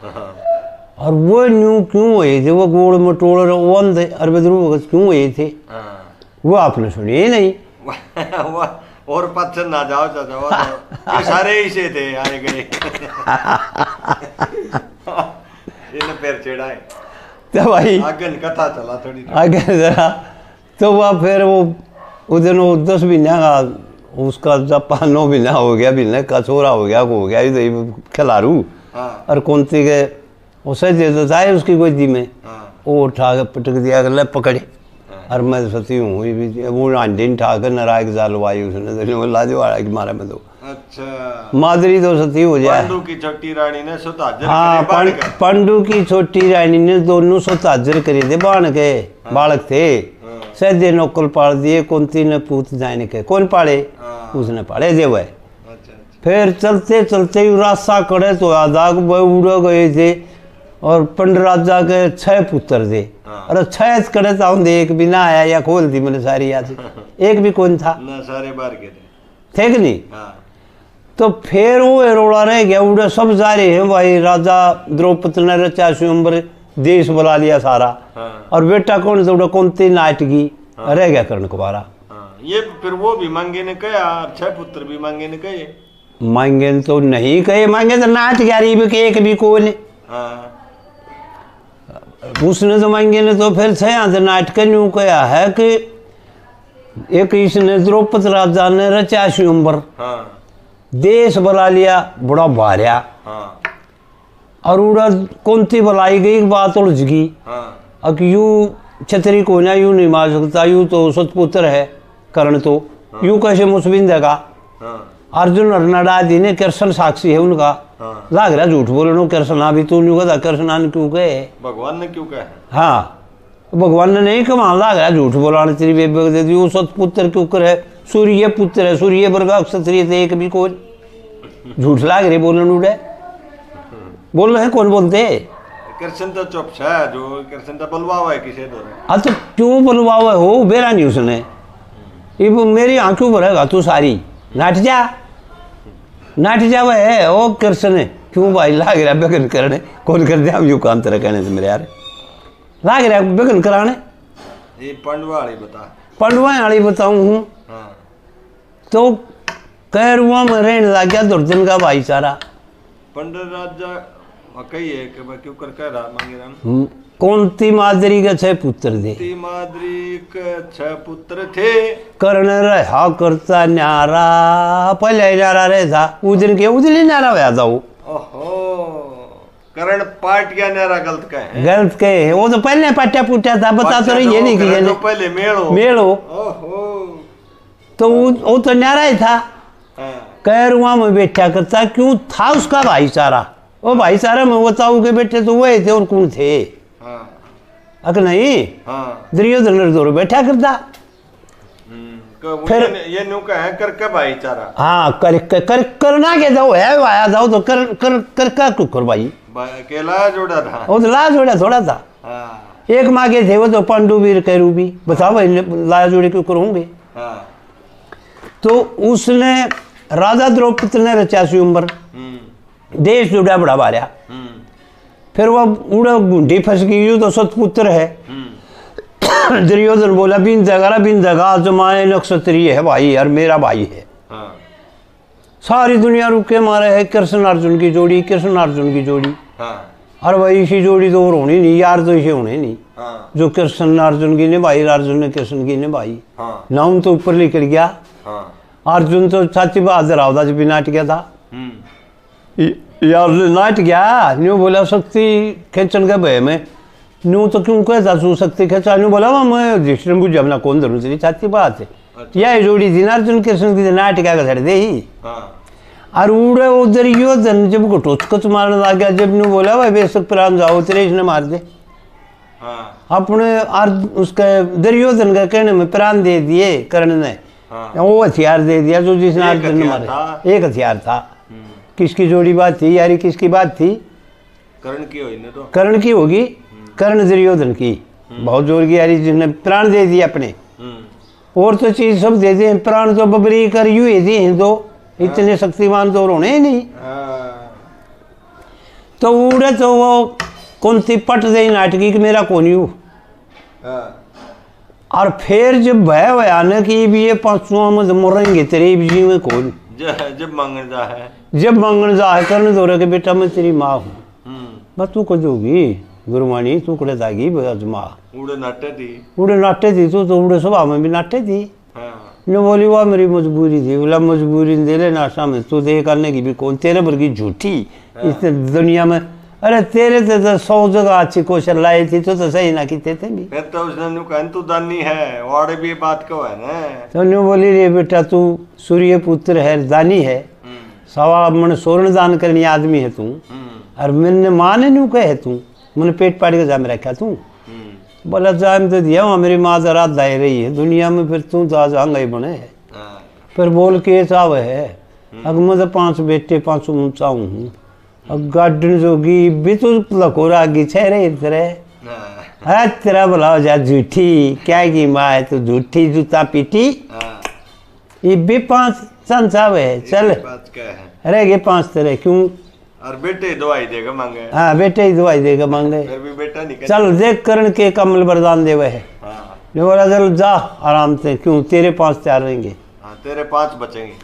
और वो न्यू क्यों हुए थे वो गोल मटोड़ वन थे अरबे भगत क्यों हुए थे वो आपने सुनिए नहीं। और पत्थर ना जाओ चाचा, वो सारे ही से थे आए गए। इन्हें पैर चढ़ाए तो भाई आगे कथा चला थोड़ी आगे जरा, तो वह फिर वो उस दिन वो 10 महीने का उसका जब 9 महीना हो गया, महीने का छोरा हो गया को हो गया तो खिलारू। और कौन सी के उसे दे तो था उसकी गोदी में, वो उठा के पटक दिया गले पकड़े, और मैं सती हूँ वो अंडे उठा कर नारायण जालवाई उसने तो ला दो कि मारा मैं तो। अच्छा मादरी तो सती हो जाए। पांडु की छोटी रानी ने सुताजर हाँ पांडु की छोटी रानी ने दोनों सुताजर करे थे, बाण के बालक थे, सैदे नौकल पाल दिए, कुंती ने पूत जाने के कौन पाले उसने पाले दे वह। फिर चलते चलते रास्ता कड़े तो आदाग उड़ गए थे, और पंड राजा के 6 पुत्र थे, और 6 कड़े था एक भी ना आया या खोल दी मैंने सारी याद, एक भी कौन था ना, सारे बाहर के थे कि नहीं। तो फिर वो रोड़ा रह गया, उड़े सब जा रहे हैं भाई, राजा द्रौपदी ने रचा स्वयंवर देश बुला लिया सारा। और बेटा कौन से कौन ती नाटकी रह गया कर्ण कुमारा। ये फिर वो भी मांगे ने कहा, 6 पुत्र भी मांगे ने कहे, मांगे तो नहीं कहे, मांगे तो नाट गरीब के एक भी कौन उसने तो मांगे ने तो फिर 6 नाटक यूं कहा है कि एक इसने द्रौपदी राजा ने रचा स्वयंवर, देश बुला लिया बड़ा भार्या, और उड़ा कौनती बुलाई गई बात उलझ गई। अब यू छतरी को ना यूं नहीं मार सकता, यूं तो सतपुत्र है कर्ण, तो यूं कैसे मुस्बिन देगा। अर्जुन और नडादी ने कृष्ण साक्षी है उनका, लाग रहा झूठ बोले कृष्णा भी तू नहीं कहता, कृष्णा ने क्यों कहे, भगवान ने क्यों कहा। हाँ भगवान ने नहीं कमा लाग रहा झूठ बोलाने तेरी बेबे दे दी, वो सतपुत्र के ऊपर है, सूर्य पुत्र है, सूर्य वर्ग क्षत्रिय थे एक भी कौन, झूठ लाग रहे बोलने उड़े बोल रहे हैं कौन बोलते। कृष्ण तो चुप है, जो कृष्ण तो बलवावा है किसे दो। हाँ तो क्यों बलवावा हो, बेरा नहीं उसने, ये मेरी आंखों भरेगा तू सारी, नाट जा वह है ओ कृष्ण क्यों भाई लाग रहा बगन करने कौन कर दिया यू काम तेरा कहने से मेरे यार लाग रहा बगन कराने ये पंडवा वाली बता पंडवा वाली बताऊं हूँ हाँ तो कैरुआ में रहने लग गया दुर्जन का भाईचारा पंडित राजा कही है कि मैं क्यों कर कह रहा मांगे राम कौनती मादरी के 6 पुत्र थे ती मादरी के 6 पुत्र थे कर्ण रहा करता न्यारा पहले न्यारा रहे था उदन के उदली न्यारा हुआ था वो ओहो करण पाट गया नारा गलत का है गलत कहे वो तो पहले पाटा पूटा था बता तो रही है नहीं कि तो पहले मेड़ो ओहो तो वो तो न्यारा ही था हाँ कैरुआ में बैठा करता क्यों था उसका भाईचारा वो भाईचारा में बताऊ के बेटे तो वही थे और कौन थे हाँ अक नहीं हाँ दुर्योधन दौर बैठा करता फिर ये न्यू का है कर भाईचारा हाँ करना के दो है आया था तो कर का टुकर भाई अकेला जोड़ा था वो तो ला जोड़ा थोड़ा था हाँ एक माँ के थे वो तो पांडु भी कैरू भी बताओ भाई लाया जोड़े क्यों करोगे हाँ तो उसने राजा द्रौपदी ने रचा सी उम्र देश जुड़ा बड़ा बारया फिर वो उड़ा गुंडी फंस गई यूं तो सतपुत्र है दुर्योधन बोला बिन जगह जमाए नक्षत्रिय है भाई यार मेरा भाई है हाँ सारी दुनिया रुके मारे है कृष्ण अर्जुन की जोड़ी कृष्ण अर्जुन की जोड़ी हाँ और भाई इसी जोड़ी तो और होनी नहीं यार तो इसे होने नहीं हाँ जो कृष्ण अर्जुन की निभाई अर्जुन ने कृष्ण की निभाई हाँ नाम तो ऊपर निकल गया हाँ अर्जुन तो साची बहादुर आवदा जब भी नाट गया था यार नाट गया न्यू बोला शक्ति खेचन के भय में न्यू तो क्यों कहता तू शक्ति खेचा न्यू बोला मैं जिसने बुझ अपना कौन धरू तेरी छाती बात है यह जोड़ी थी अर्जुन कृष्ण की नाट क्या कर दे ही और उड़े उधर योधन जब को टोचकच मारने लग गया जब न्यू बोला भाई बेशक प्राण जाओ तेरे इसने मार दे अपने उसके दुर्योधन का कहने में प्राण दे दिए कर्ण ने वो हथियार दे दिया जो जिसने अर्जुन ने मारे एक हथियार था किसकी जोड़ी बात थी यारी किसकी बात थी कर्ण की होगी ना तो कर्ण की होगी कर्ण दुर्योधन की बहुत जोर की यारी जिसने प्राण दे दिए अपने और तो चीज सब दे दिए प्राण तो बबरी कर यू ही दिए हैं तो इतने शक्तिमान तो होने ही नहीं तो उड़े तो वो कौन सी पट दे नाटकी कि मेरा कौन यू और फिर जब भय भयानक की भी ये पांचवा में मरेंगे तेरे जी में कौन जब मांगन जा है जब मांगन जा है करने दो के बेटा मैं तेरी माँ हूँ बस तू को जोगी गुरुवाणी तू कुड़े जागी माँ उड़े नाटे थी तू तो उड़े स्वभाव में भी नाटे थी ने बोली वाह मेरी मजबूरी थी बोला मजबूरी दे ले नाशा में तू दे करने की भी कौन तेरे पर की झूठी इस दुनिया में अरे तेरे तो 100 जगह अच्छी क्वेश्चन लाई थी तो सही ना कीते थे भी फिर तो उसने कहा तू दानी है और भी बात को है ना तो न्यू बोली रे बेटा तू सूर्य पुत्र है दानी है सवा मन स्वर्ण दान करनी आदमी है तू और मैंने माँ ने न्यू कहे तू मैंने पेट पाट के जाम रखा तू बोला जाम तो दिया वहाँ मेरी माँ तो रात दाई रही है दुनिया में फिर तू तो आज आंगई बने है फिर बोल के चाव है अगर मैं तो 5 बेटे 5 ऊंचा हूँ अब गार्डन जोगी भी तो लकोरा गी छह रही तरह है तेरा बोला जा झूठी क्या की माँ है तो झूठी जूता पीटी ये भी 5 संसाव है चल रह गए 5 तरह क्यों और बेटे दवाई देगा मांगे हाँ बेटे ही दवाई देगा मांगे फिर भी बेटा नहीं चल देख करण के कमल वरदान देवे है बोला चल जा आराम से क्यों तेरे 5 तैयार रहेंगे तेरे 5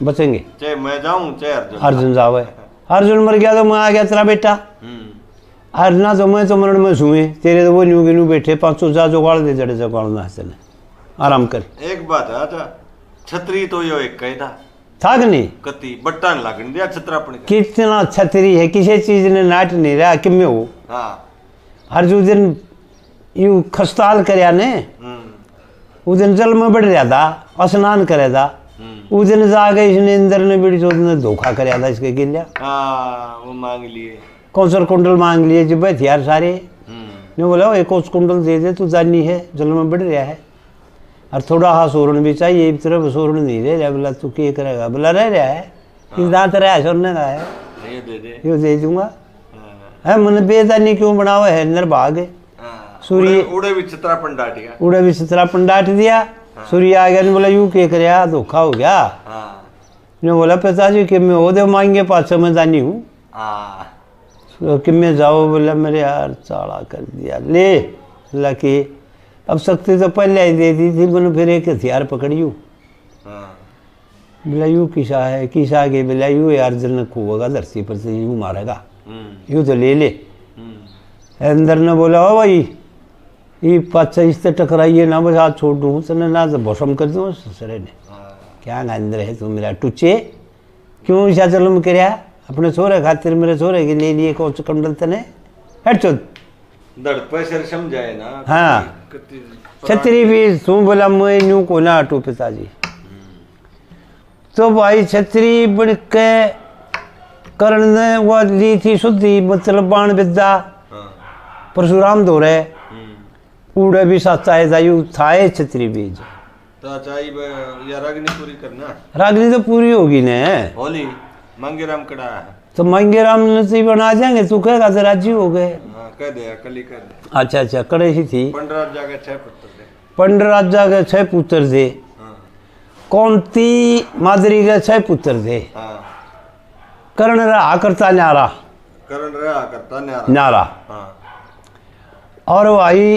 बचेंगे चाहे मैं जाऊं चाहे अर्जुन जावे अर्जुन मर गया तो मैं आ गया तेरा बेटा अर्जुना तो मैं तो मरण में सुए तेरे तो वो न्यू बैठे 500 जा जुगाड़ दे जड़े जुगाड़ना है आराम कर एक बात है अच्छा छतरी तो यो एक कहता था कि नहीं कति बट्टान लागन दिया छतरा अपने कितना छतरी है किसी चीज ने नाट नहीं रहा कि में हो अर्जुन दिन यू खस्ताल करया ने उस दिन जल में बढ़ रहा था स्नान करे था उस दिन जाके इसने इंद्र ने बड़ी चौथ ने धोखा कराया था इसके गिलिया वो मांग लिए कौशल कुंडल मांग लिए जब हथियार सारे ने बोला एक कोस कुंडल दे दे तू जानी है जल में बढ़ रहा है और थोड़ा हाँ सोरण भी चाहिए एक तरफ सोरण नहीं रह रहा बोला तू क्या करेगा बोला रह रहा है कि दांत रहा सोरने का है ये दे दूंगा है मैंने बेदानी क्यों बनावा है निर्भाग सूर्य उड़े भी चित्रापन डाट दिया सूर्य आ गया ने बोला यू क्या कराया धोखा हो गया ने बोला पिताजी कि मैं ओदे मांगे पास में दानी हूँ तो कि मैं जाओ, बोला मेरे यार चाड़ा कर दिया ले लकी। अब शक्ति तो पहले ही दे दी थी, मैंने फिर एक हथियार पकड़ियो। बोला यू किसा है, किसा के बोला यू यार जन खोगा धरती पर से यू मारेगा, यू तो ले ले। अंदर ने बोला ओ भाई ये पाचा इससे टकराइए ना, बस हाथ छोड़ दूँ तने ना तो भौसम कर दूँ। ससुरे ने क्या अंदर है तू मेरा टुच्चे, क्यों ऐसा चलम करया, अपने छोरे खातिर मेरे छोरे के ले लिए कौन कंडल तने हट चो दड़ पैसे समझाए ना। हाँ छतरी भी तू बोला मैं न्यू को ना हटू पिताजी। तो भाई छतरी बन के करण ने वो ली थी शुद्धि, मतलब बाण विद्या परशुराम दो रहे उड़े भी साचा है दायु थाए छतरी बीज। तो चाहिए या रागनी पूरी करना, रागनी तो पूरी होगी ने। होली मंगेराम कड़ा है तो मंगेराम ने तो बना जाएंगे, तू कहेगा तो राजी हो गए। कह दे कल ही कह दे। अच्छा अच्छा कड़े ही थी। 15 राजा के 6 पुत्र थे। 15 राजा के 6 पुत्र थे। कौंती मादरी के 6 पुत्र थे। कर्ण रहा करता न्यारा, कर्ण रहा करता न्यारा न्यारा। और भाई